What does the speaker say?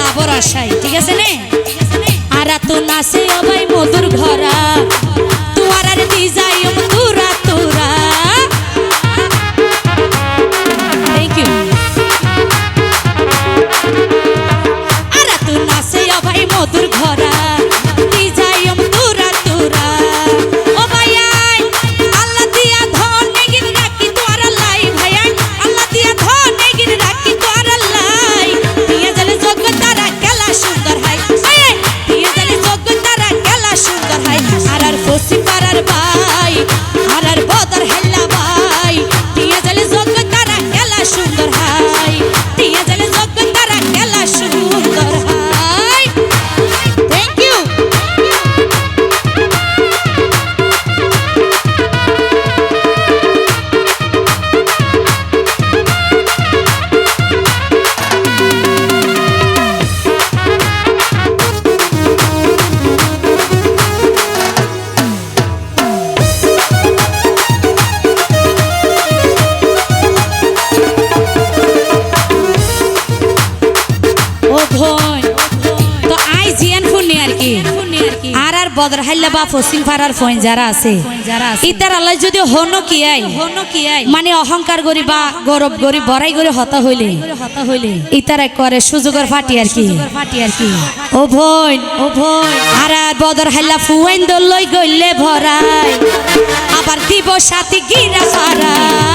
বাবর আশাই ঠিক আছে নে আর তো নাচে অবাই মধুর ঘরা তুয়ার আর দি যাই তুরা তুরা থ্যাংক ইউ আর তো নাচে অবাই মধুর ঘরা দি যাই তুরা তুরা ও ভাই আল্লাহ দিয়া ধন নেগিন রাখি তোর লাই ভাই আল্লাহ দিয়া ধন নেগিন রাখি তোর লাই দিয়ে জলে জগতারা খেলা সুন্দর হয় দিয়ে জলে জগতারা খেলা সুন্দর হয় আর ফসি পারার ভাই আর বদর হেল্লা ভাই দিয়ে জলে জগতারা খেলা সুন্দর হয় দিয়ে জলে জগতারা খেলা সুন্দর হয় থ্যাংক ইউ বদর হাইলা বা ফসিং ফারার ফইন যারা আছে ইতার আল্লাহ যদি হনো কি আই মানে অহংকার গরি বা গৌরব গরি বড়াই গরি হতা হইলে ইতার করে সুযোগের ফাটি আর কি ও ভইন আর বদর হাইলা ফুয়াইন দল লই গইলে ভরাই আবার দিব সাথী গিরা হারা